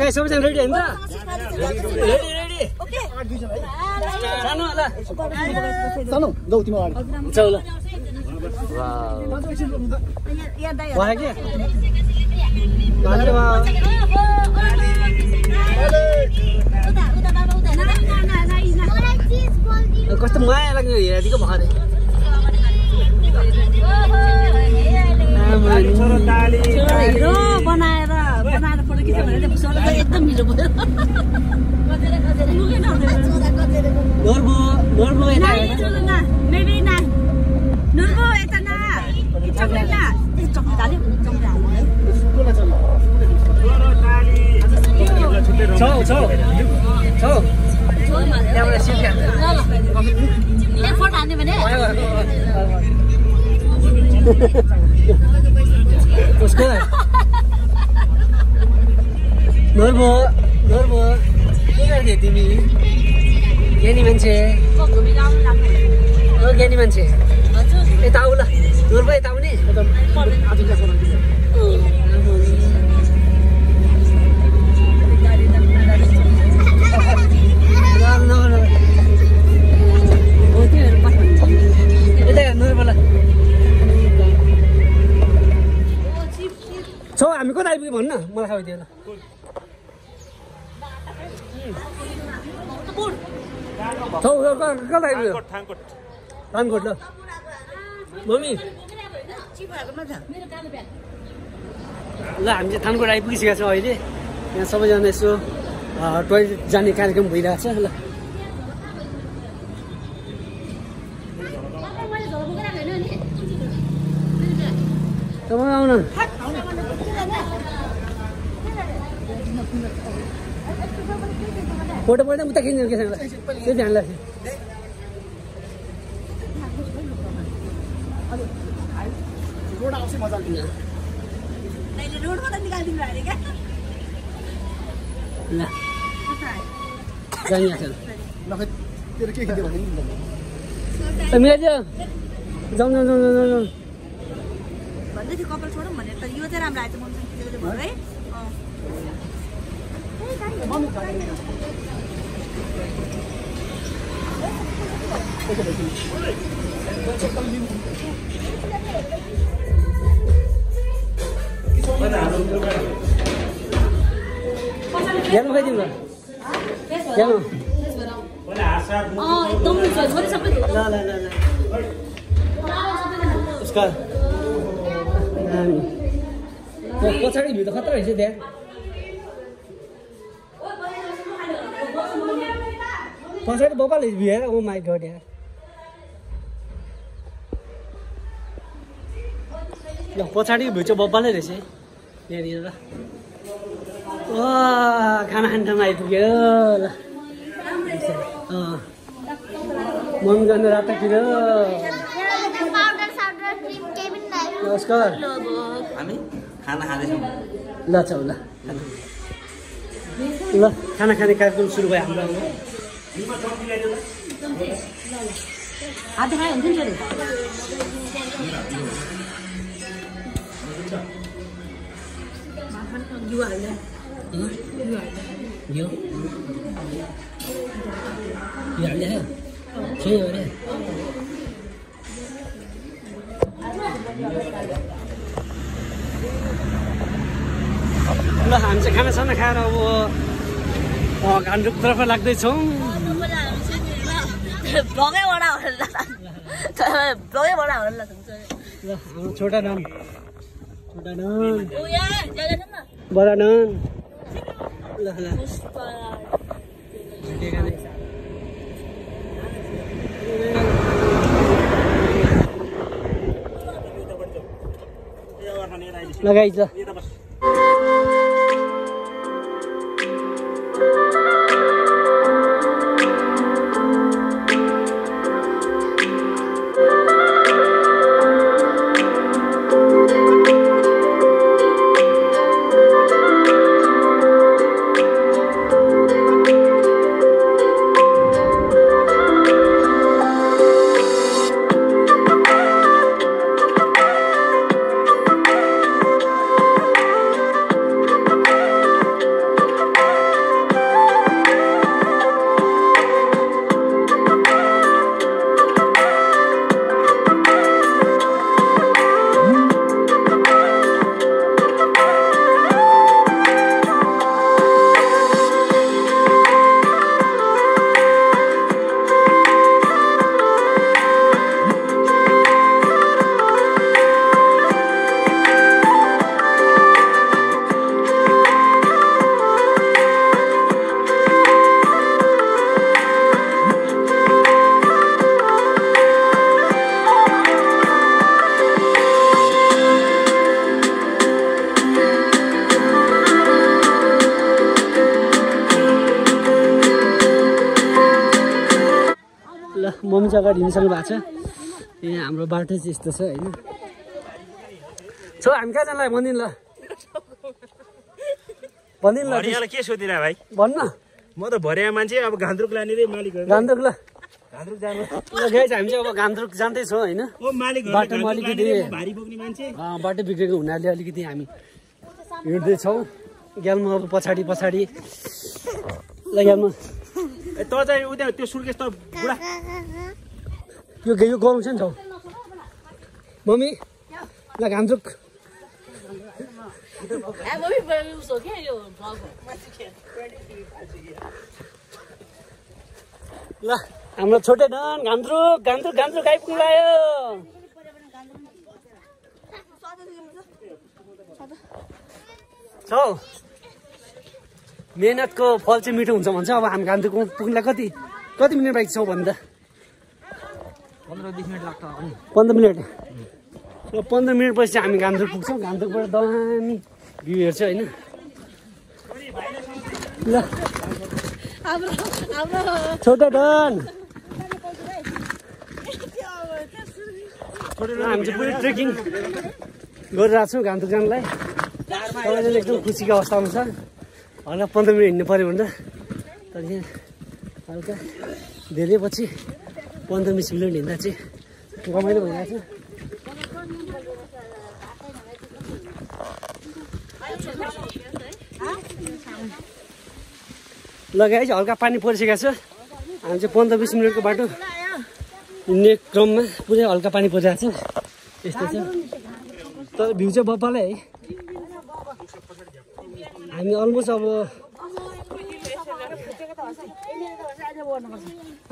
Guys सबैजना ready हैन त रेडी रेडी ओके जानु होला जानु जाऊ तिमी अगाडि हुन्छ ल वाउ यहाँ दाइ भयो के धन्यवाद कस्तो माया लाग्यो हेरेको भरे हिरो बनाएर फोटो खिच्यो भने छोरा त एकदम मिठो भयो नोर्बो नोर्बो यता Nurbo eta na. Chocolate na. Chocolate हाल्यो chocolate हाल्यो छौ छौ छौ त्यहाँबाट सिट हाल्नु ल एक फोटो हान्ने भने उसको नोर्बो नोर्बो के गर्दै तिमी ज्ञानी मान्छे ओ ज्ञानी मान्छे यता आऊ ल नोर्बो यता आउने छौ हामी कता आइपुग्यो भन्न मलाई खाइदियो ल छौ कता आइपुग्यो थानकोट ल मम्मी ल हामी चाहिँ थानकोट आइपुगिसकेका छौँ अहिले यहाँ सबैजना यसो टोइलेट जाने कार्यक्रम भइरहेको छ ल तपाईँ आउन फोटो फोटो उता खिच्नु के त्यो ध्यान लाग्छ रोड आउँछ मजा आउँछ अहिले रोडबाट निकाल्दिनु अरे के ल जानी आछ ल खै तेरो के खिच्यो भने नि मिलाइदियो जाउँ जाउँ जाउँ जाउँ जाउँ भन्दै थियो कपाल छोडौँ भनेर त यो चाहिँ राम्रो आएछ मम्मीसँग खिचेको भयो है ज्ञान खाइदिउँ ल ज्ञान एकदम छोरी सबै ल ल ल ल उसका पछाडि भिड त खतरा रहेछ त्यहाँ पछाडि बबाल भिएर ओ माई गॉड यार ल पछाडि भिड चाहिँ बब्बालै रहेछ यहाँनिर ल खाना खाने ठाउँमा आइपुग्यो ल मम्मी जानु रातातिर नमस्कार हामी खाना खाँदैछौँ ल छौ ल ल खाना खाने कार्यक्रम सुरु भयो हाम्रो हात देखायो हुन्छ नि यो हाल्ने छैन अरे ल हामी चाहिँ खानासाना खाएर अब घान्डुकतर्फ लाग्दैछौँ ब्लगैबाट ल हाम्रो छोटा नान बडा नान ल ल लगाइछ ल मम्मी चाहिँ अगाडि हिँडिसक्नु भएको छ यहाँ हाम्रो बाटो चाहिँ यस्तो छ होइन छौ हामी कहाँ जानु भनिदिनु ल भनिदिनु ल भरियालाई के सोधिरा भाइ भन्न म त भरिया मान्छे अब गान्द्रुक लाने रे मालिक गान्तोक ल गान्द्रुक जानु गाइस हामी चाहिँ अब गान्तोक जाँदैछौँ होइन ओ मालिक बाटोमा अलिकति भारी बोक्ने मान्छे बाटो बिग्रेको हुनाले अलिकति हामी हिँड्दैछौँ ग्यालमा अब पछाडि पछाडि ल ग्यालमा ए त चाहिँ उता त्यो सुर्केस त बुढा यो गराउँछ नि छौ मम्मी ल गान्तोक ल हाम्रो छोटे डन गान्तोक गान्तोक गान्तोक आइपुग्नु लाग्यो छौ मेहनतको फल चाहिँ मिठो हुन्छ भन्छ अब हामी गान्तोक पुग्नुलाई कति मिनट बाइक छौ भन्दा 15-20 मिनट लाग्छ 15 मिनट र 15 मिनट पछि हामी गान्तोक पुग्छौँ गान्तोकबाट दामी भ्यू हेर्छ होइन ल छोटा डन हामी चाहिँ पुरै ट्रेकिङ गरिरहेको छौँ गान्तोक जानलाई सबैजना एकदम खुसीको अवस्थामा छ हल्का 15 मिनट हिँड्नु पऱ्यो भने त तर यहाँ हल्का धेरै पछि 15-20 मिनट हिँड्दा चाहिँ रमाइलो भइरहेको छ लगाएछ हल्का पानी परिसकेको छ हामी चाहिँ 15-20 मिनटको बाटो हिँड्ने क्रममा पुरै हल्का पानी परिरहेको छ यस्तो छ तर भ्यू चाहिँ बब्बालै है हामी अलमोस्ट अब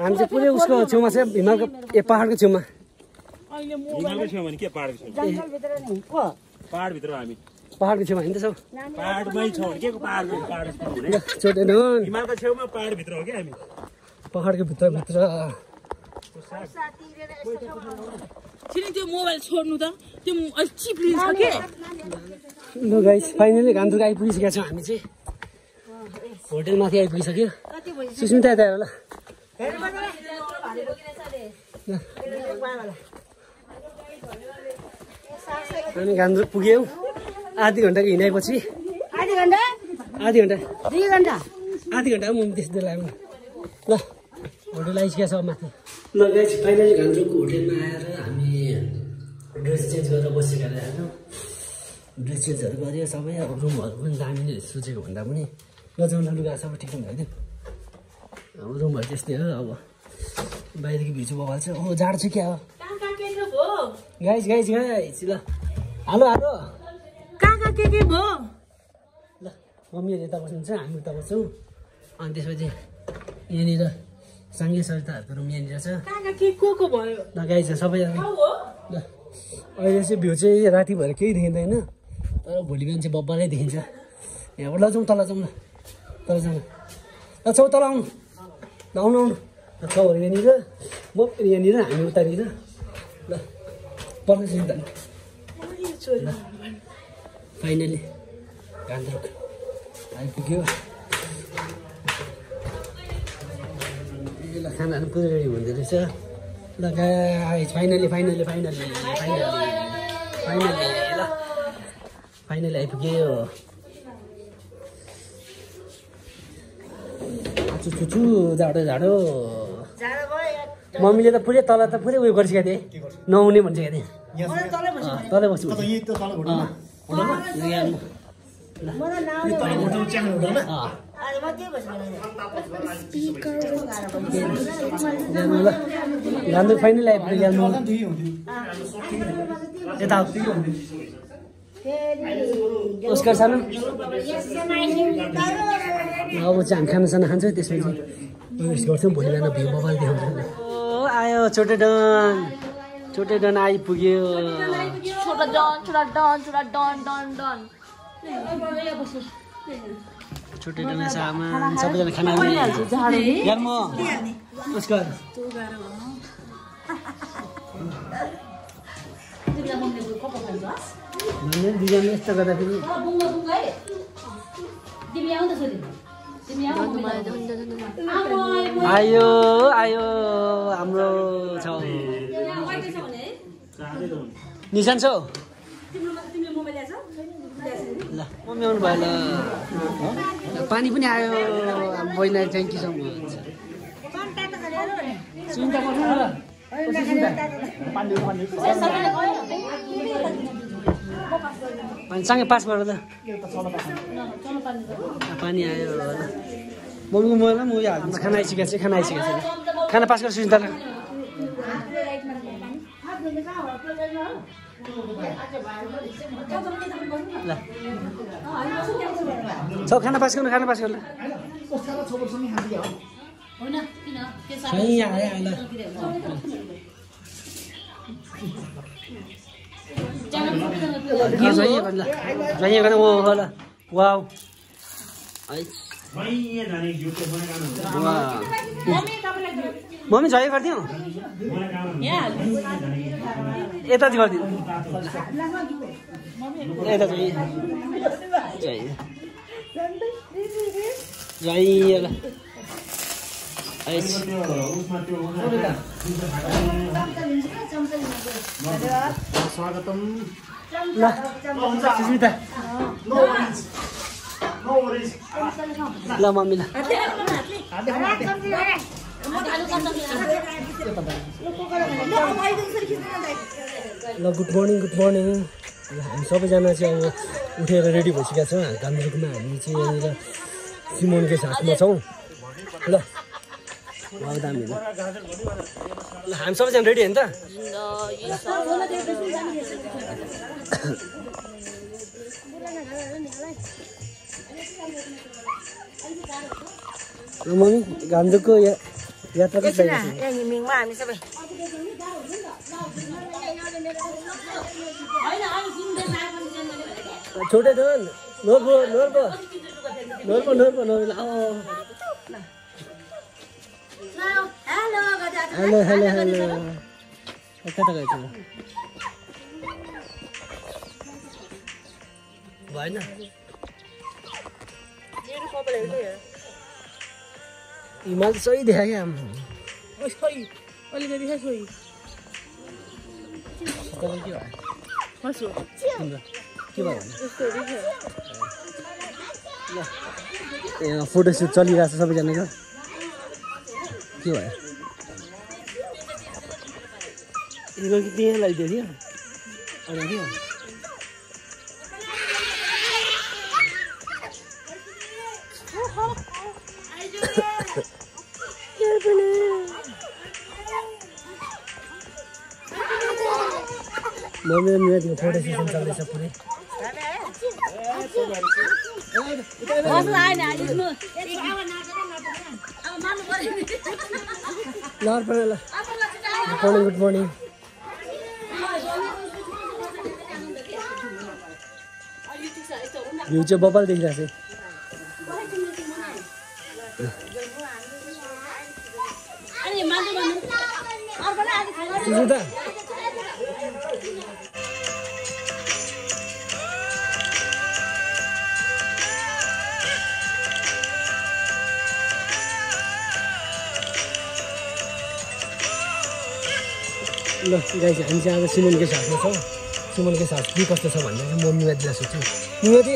हामी चाहिँ पुरै उसको छेउमा छ हिमालको पहाडको छेउमा हिमालको छेउमा भने के पहाडको छेउमा पहाडभित्र हामी पहाडको छेउमा हिँड्दैछौँ पहाडमै छौँ के को पहाड छोटे डन हिमालको छेउमा पहाडभित्र हो कि हामी पहाडको भित्रभित्र त्यो मोबाइल छोड्नु त त्यो चिप्लिन्छ के ल गाइस फाइनली गान्तोक आइपुगिसकेका छौँ हामी चाहिँ होटेलमाथि आइपुगिसक्यो सुस्मिता यता होला हामी गान्तोक पुग्यौँ आधी घन्टाको हिँडाएपछि आधी घन्टा म त्यस्तो लाग्यो ल होटेल आइसकेको छ माथि ल गाइस फाइनली गान्तोकको होटेलमा आएर हामी ड्रेस चेन्ज गरेर बसिरहेको थियौँ ड्रेस चेन्जहरू गऱ्यो सबै अब रुमहरू पनि दामी नै सोचेको भन्दा पनि लजाउन लुगा सबै ठिक भयो अब रुमहरू त्यस्तै हो अब बाहिरको भिउ चाहिँ बगाल्छ ओ जाडो चाहिँ क्या हो गाइस ल हेलो कहाँ के भयो ल मम्मीहरू यता बस्नुहुन्छ हामी उता बस्छौँ अनि त्यसपछि यहाँनिर सँगै सरिताहरूको रुम यहाँनिर छ को भयो ल गाइस सबैजना ल अहिले चाहिँ भ्यू चाहिँ राति भएर केही देखिँदैन तर भोलि बिहान चाहिँ बब्बालै देखिन्छ यहाँबाट लजाउँ तल जाउँ न तल जाउँ ल छौ तल आउनु ल आउनु छौहरू यहाँनिर म यहाँनिर हामी उतानिर ल पर्दैछ नि त फाइनली गान्तोक आइपुग्यो ल खानाहरू पुरै रेडी हुँदो रहेछ ल गाइस फाइनली ल फाइनली आइपुग्यो चुचु जाडो मम्मीले त पुरै तल त पुरै उयो गरिसकेको थिएँ नहुने भनिसकेको थिएँ तलै बस्छु गान्तोक फाइनली आइपुग्यो यता उसकार सानो अब चाहिँ हामी खानासाना खान्छौँ त्यसपछि उयस गर्छौँ भोलि बिहान भ्यू मोबाइल देखाउँछौँ आयो छोटे डन आइपुग्यो छोटे डन सामान सबैजना खाना उसकार दुईजना यस्तो गर्दाखेरि आयो आयो हाम्रो छ निशान छ ल मम्मी आउनु भयो ल पानी पनि आयो बहिनी थ्याङ्क यू सो मच चिन्ता गर्नु न सँगै पास गर ल पानी आयो मम्मीको मोबाइलमा म उयो हाल्नु खाना आइसकेको छ खाना पास गर सुन्दा ल छ खाना पास गर्नु ल वाउ मम्मी झै गरिदिउँ यता चाहिँ गरिदिउँ यता चाहिँ ल स्वागतम ल सुस्मिता ल मम्मी ल गुड मर्निङ हामी सबैजना चाहिँ अब उठेर रेडी भइसकेका छौँ गान्तोकमा हामी चाहिँ यहाँनिर सिमोनको साथमा छौँ ल दामी ल हामी सबैजना रेडी होइन त मम्मी गान्तोकको यात्रा कस्तो हामी सबै छोटे छन् नोर्पो हेलो कता गएछ भएन हिमाल सही देखायो अलिकति के भयो फोटोसुट चलिरहेको छ सबैजनाको के भयो त्यहाँ लगाइदियो थियो मम्मी मेरो फोटो सेसन चल्दैछ पुरै गुड मर्निङ भ्यू चाहिँ बबाल देखिरहेको छ ल गाइस हामी चाहिँ अब सिमोनको साथमा छौँ सिमोनको साथ के कस्तो छ भनेर म मियादीलाई सोध्छु मियादी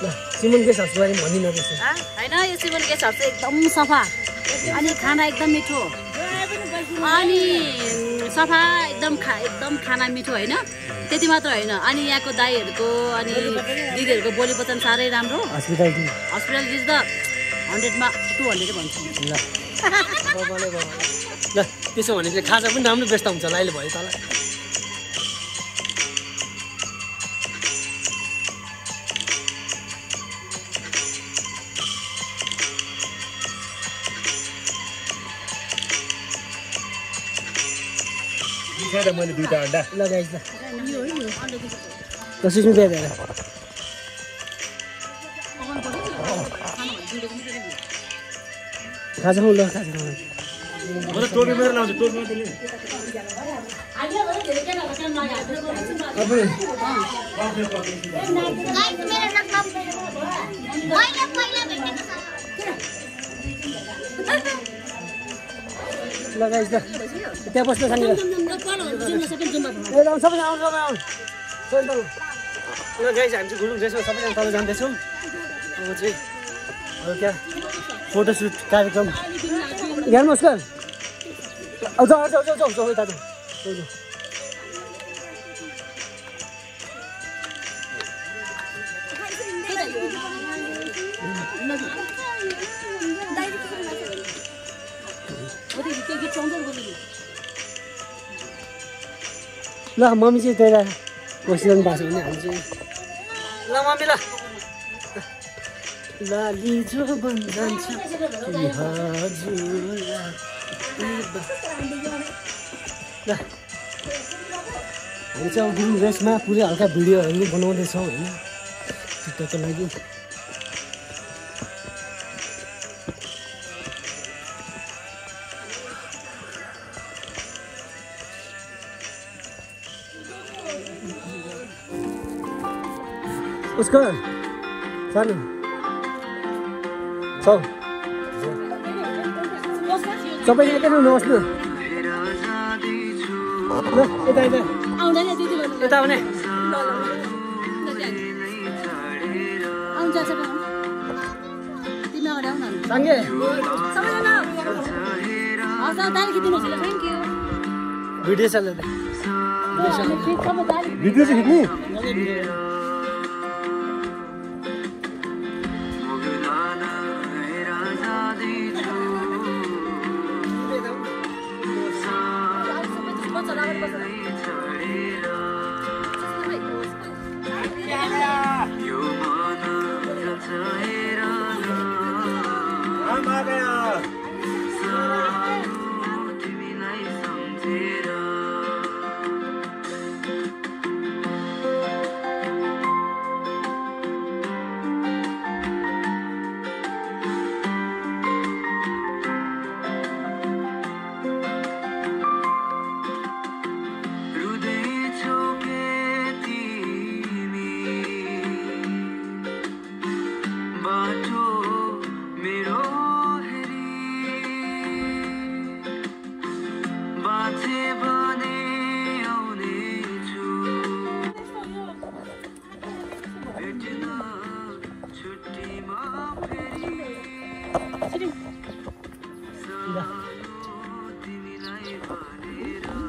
ल सिमोनको साथको बारेमा भनिदिनु पर्छ होइन यो सिमोनको साथ चाहिँ एकदम सफा अनि खाना एकदम मिठो अनि सफा एकदम खाना मिठो होइन त्यति मात्र होइन अनि यहाँको दाइहरूको अनि दिदीहरूको बोली वचन साह्रै राम्रो हस्पिटालिटी त 100मा 200 भन्छु ल त्यसो भने चाहिँ खाजा पनि राम्रो व्यस्त हुन्छ होला अहिले भयो तल मैले 2टा अन्डा लगाइस ल कसरी दिएर खाजा ल खाजा म त टोपी मात्र लाउँछु टोपी मात्र लिनु ल गाइस ल त्यहाँ बस्नु छ नि ल सबैजना आउनु ल गाइस हामी चाहिँ घुलुङ ड्रेसमा सबैजना तल जाँदैछौँ अब चाहिँ अब क्या फोटोसुट कार्यक्रम यहाँ नमस्कार जाऊ दाजु ल मम्मी चाहिँ त्यही बसिरहनु भएको छ भने हामी चाहिँ ल मम्मी ल लाली जो बन जान्छ ल हामी चाहिँ अब घुम रेसमा पुरै हल्का भिडियोहरू बनाउँदैछौँ होइन टिकटकको लागि उसको सानो छ सबैले यता नहोस् न ल यता यता आउने सँगै भिडियो छ भिडियो चाहिँ खिच्ने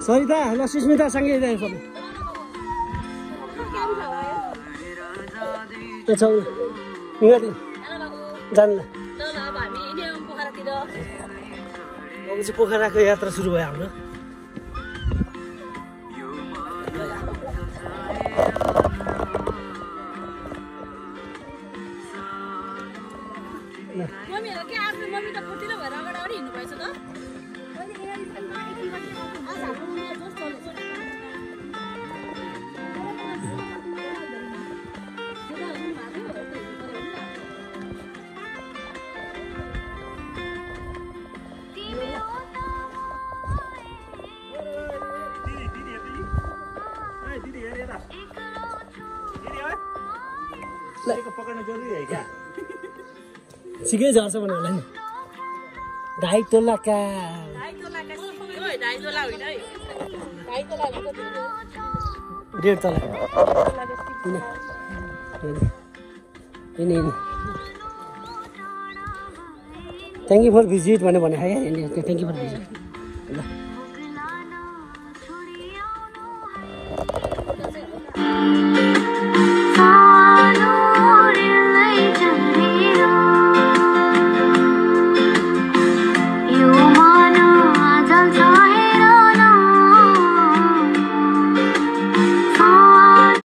सरिता ल सुस्मिता सँगै जान्छ जानु ल अब चाहिँ पोखराको यात्रा सुरु भयो हाम्रो सिकै झर्छ भने होला नि 2.5 तोला का 2.5 तोला होइन है 2.5 तोला हो त 1.5 तोला थ्याङ्क यू फर भिजिट भने है थ्याङ्क यू फर भिजिट ल